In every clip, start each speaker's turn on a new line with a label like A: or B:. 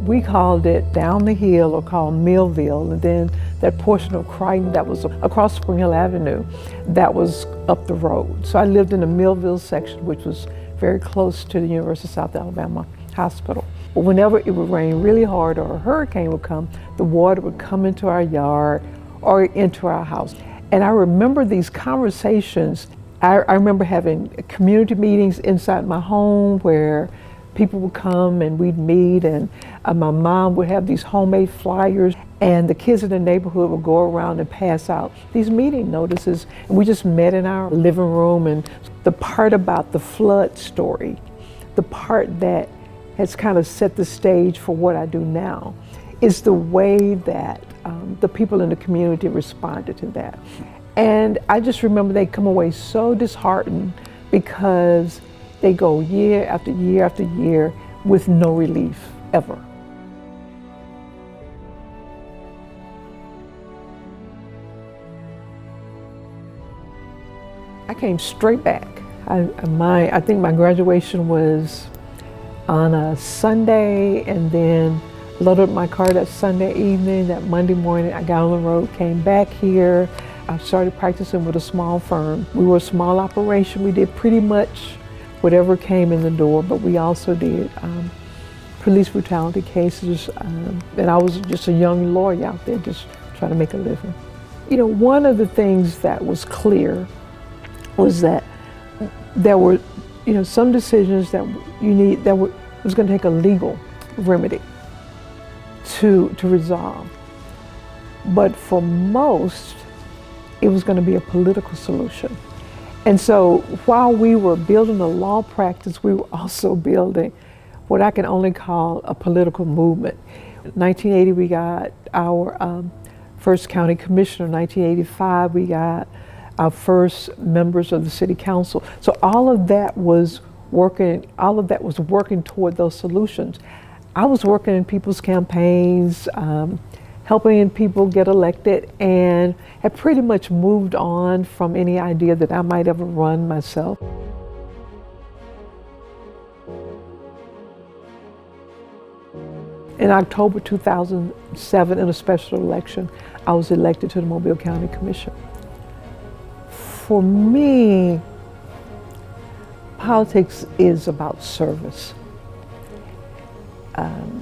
A: We called it down the hill, or called Millville, and then that portion of Crichton that was across Spring Hill Avenue, that was up the road. So I lived in the Millville section, which was very close to the University of South Alabama Hospital. But whenever it would rain really hard or a hurricane would come, the water would come into our yard or into our house. And I remember these conversations. I remember having community meetings inside my home where people would come and we'd meet, and my mom would have these homemade flyers, and the kids in the neighborhood would go around and pass out these meeting notices. And we just met in our living room. And the part about the flood story, the part that has kind of set the stage for what I do now, is the way that the people in the community responded to that. And I just remember they come away so disheartened because they go year after year after year with no relief, ever. I came straight back. I think my graduation was on a Sunday, and then loaded up my car that Sunday evening. That Monday morning I got on the road, came back here. I started practicing with a small firm. We were a small operation. We did pretty much whatever came in the door, but we also did police brutality cases, and I was just a young lawyer out there just trying to make a living. You know, one of the things that was clear was that there were, some decisions that was going to take a legal remedy to resolve, but for most, it was going to be a political solution. And so while we were building a law practice, we were also building what I can only call a political movement. In 1980, we got our first county commissioner. In 1985, we got our first members of the city council. So all of that was working toward those solutions. I was working in people's campaigns, helping people get elected, and had pretty much moved on from any idea that I might ever run myself. In October 2007, in a special election, I was elected to the Mobile County Commission. For me, politics is about service.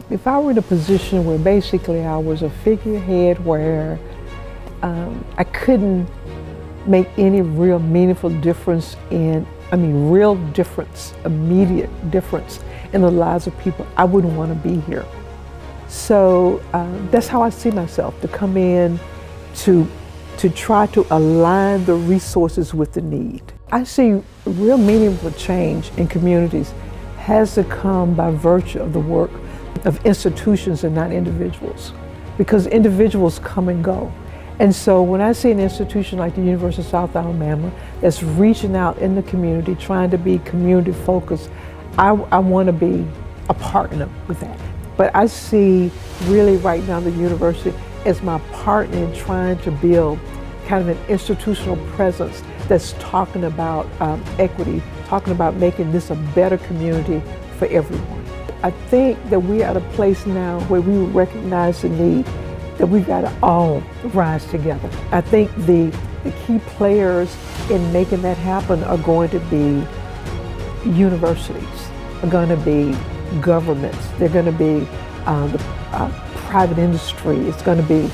A: If I were in a position where basically I was a figurehead where I couldn't make any real meaningful difference immediate difference in the lives of people, I wouldn't want to be here. So that's how I see myself, to come in to try to align the resources with the need. I see real meaningful change in communities has to come by virtue of the work of institutions and not individuals, because individuals come and go. And so when I see an institution like the University of South Alabama that's reaching out in the community, trying to be community focused, I want to be a partner with that. But I see really right now the university as my partner in trying to build kind of an institutional presence that's talking about equity, talking about making this a better community for everyone. I think that we're at a place now where we recognize the need that we've got to all rise together. I think the key players in making that happen are going to be universities, are going to be governments, they're going to be the private industry, it's going to be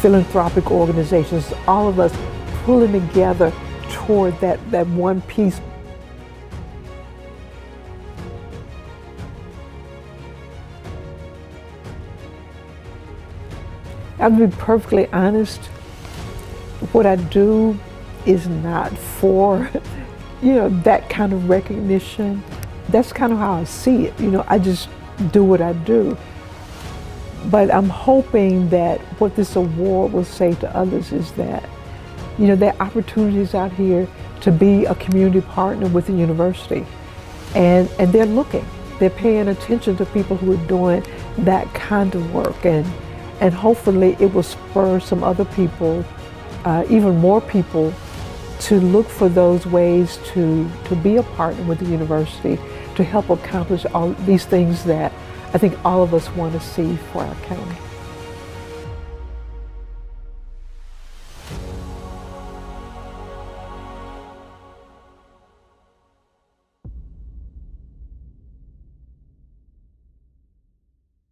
A: philanthropic organizations, all of us pulling together toward that one piece. I'll be perfectly honest, what I do is not for, that kind of recognition. That's kind of how I see it. I just do what I do. But I'm hoping that what this award will say to others is that, there are opportunities out here to be a community partner with the university. And they're looking, they're paying attention to people who are doing that kind of work. And hopefully it will spur some other people, even more people, to look for those ways to be a partner with the university, to help accomplish all these things that I think all of us want to see for our county.